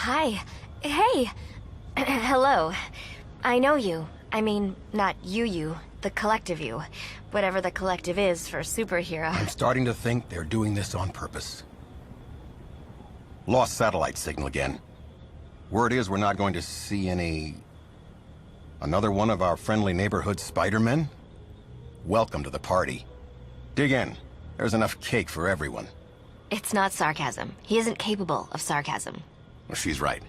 Hi. Hey! Hello. I know you. I mean, not you, the collective you. Whatever the collective is for superhero. I'm starting to think they're doing this on purpose. Lost satellite signal again. Word is we're not going to see another one of our friendly neighborhood Spider-Men? Welcome to the party. Dig in. There's enough cake for everyone. It's not sarcasm. He isn't capable of sarcasm. Well, she's right.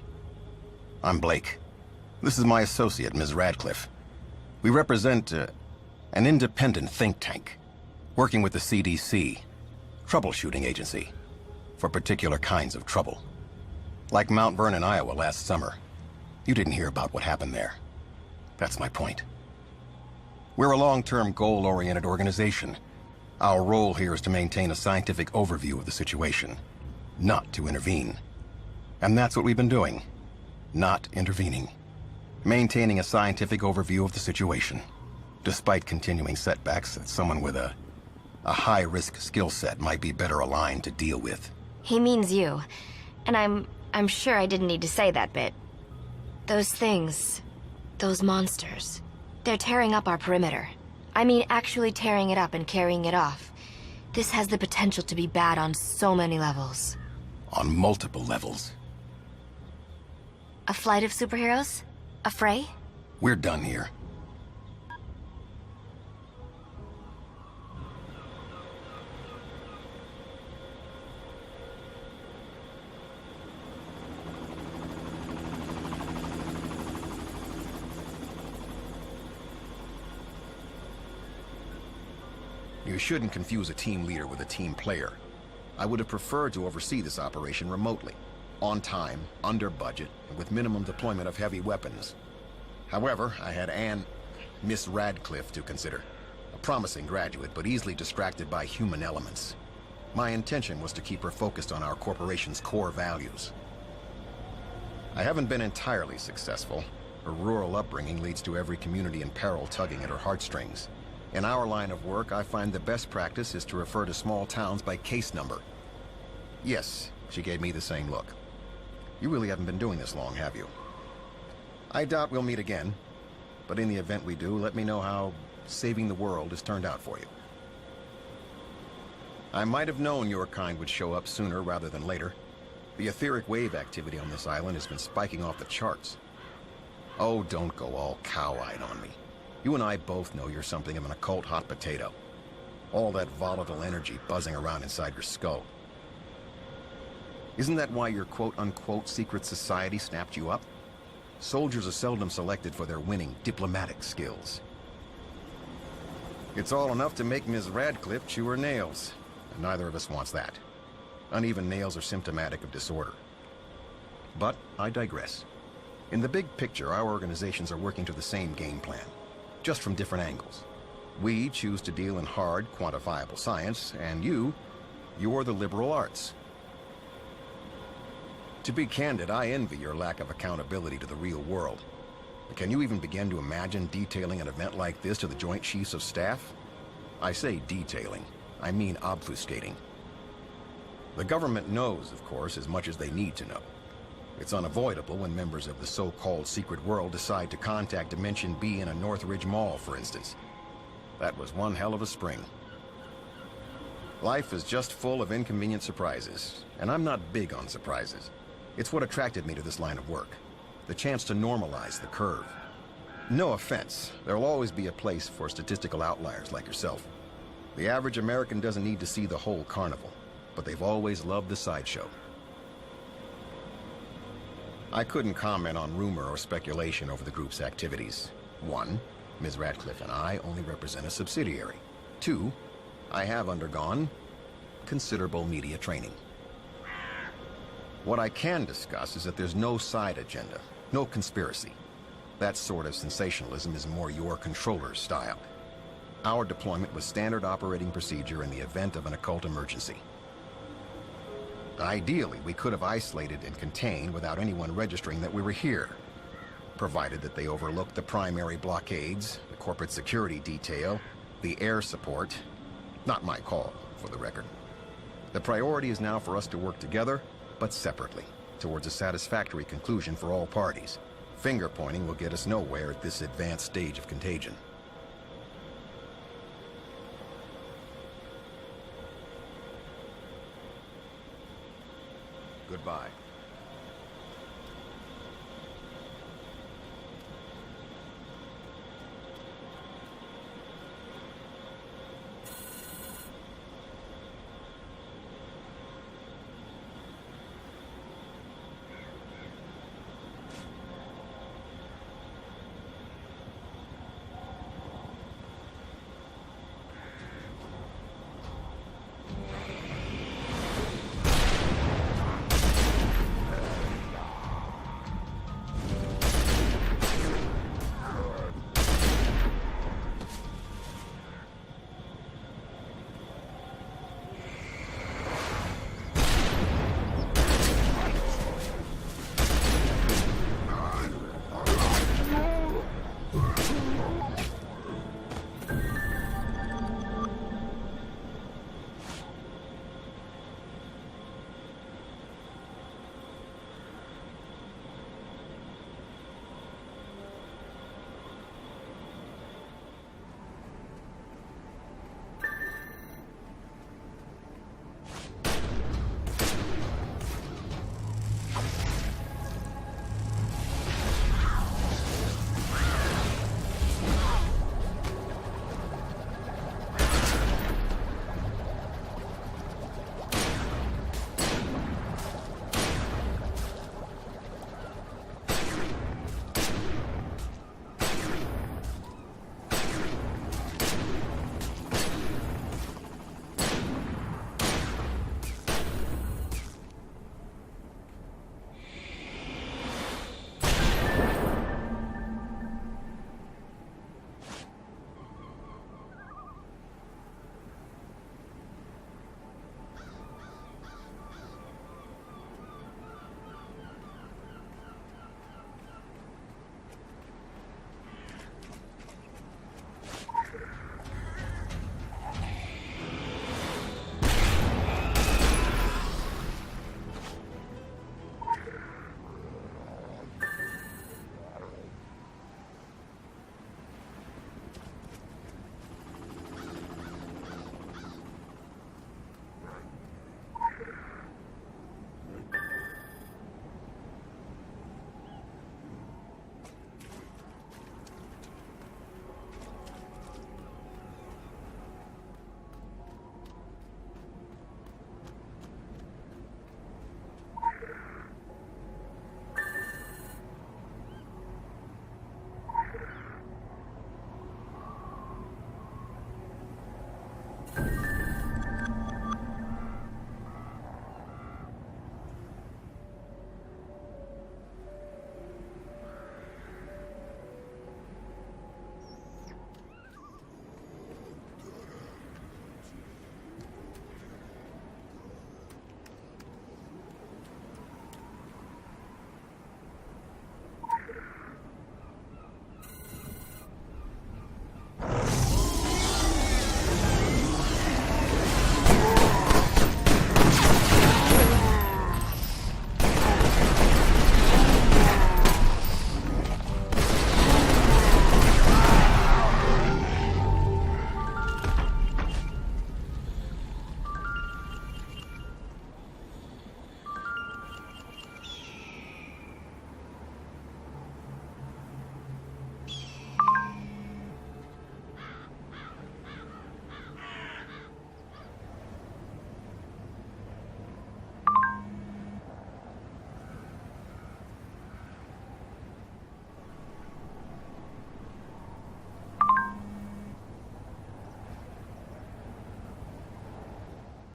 I'm Blake. This is my associate, Ms. Radcliffe. We represent an independent think tank, working with the CDC, troubleshooting agency, for particular kinds of trouble. Like Mount Vernon, Iowa last summer. You didn't hear about what happened there. That's my point. We're a long-term, goal-oriented organization. Our role here is to maintain a scientific overview of the situation, not to intervene. And that's what we've been doing. Not intervening. Maintaining a scientific overview of the situation, despite continuing setbacks that someone with a high-risk skill set might be better aligned to deal with. He means you. And I'm sure I didn't need to say that bit. Those things, those monsters, they're tearing up our perimeter. I mean, actually tearing it up and carrying it off. This has the potential to be bad on so many levels. On multiple levels. A flight of superheroes? A fray? We're done here. You shouldn't confuse a team leader with a team player. I would have preferred to oversee this operation remotely, on time, under budget, and with minimum deployment of heavy weapons. However, I had Miss Radcliffe to consider. A promising graduate, but easily distracted by human elements. My intention was to keep her focused on our corporation's core values. I haven't been entirely successful. Her rural upbringing leads to every community in peril tugging at her heartstrings. In our line of work, I find the best practice is to refer to small towns by case number. Yes, she gave me the same look. You really haven't been doing this long, have you? I doubt we'll meet again, but in the event we do, let me know how saving the world has turned out for you. I might have known your kind would show up sooner rather than later. The etheric wave activity on this island has been spiking off the charts. Oh, don't go all cow-eyed on me. You and I both know you're something of an occult hot potato. All that volatile energy buzzing around inside your skull. Isn't that why your quote-unquote secret society snapped you up? Soldiers are seldom selected for their winning diplomatic skills. It's all enough to make Ms. Radcliffe chew her nails, and neither of us wants that. Uneven nails are symptomatic of disorder. But I digress. In the big picture, our organizations are working to the same game plan, just from different angles. We choose to deal in hard, quantifiable science, and you're the liberal arts. To be candid, I envy your lack of accountability to the real world. Can you even begin to imagine detailing an event like this to the Joint Chiefs of Staff? I say detailing, I mean obfuscating. The government knows, of course, as much as they need to know. It's unavoidable when members of the so-called secret world decide to contact Dimension B in a Northridge Mall, for instance. That was one hell of a spring. Life is just full of inconvenient surprises, and I'm not big on surprises. It's what attracted me to this line of work. The chance to normalize the curve. No offense, there'll always be a place for statistical outliers like yourself. The average American doesn't need to see the whole carnival, but they've always loved the sideshow. I couldn't comment on rumor or speculation over the group's activities. 1, Ms. Radcliffe and I only represent a subsidiary. 2, I have undergone considerable media training. What I can discuss is that there's no side agenda, no conspiracy. That sort of sensationalism is more your controller's style. Our deployment was standard operating procedure in the event of an occult emergency. Ideally, we could have isolated and contained without anyone registering that we were here, provided that they overlooked the primary blockades, the corporate security detail, the air support. Not my call, for the record. The priority is now for us to work together, but separately, towards a satisfactory conclusion for all parties. Finger-pointing will get us nowhere at this advanced stage of contagion. Goodbye.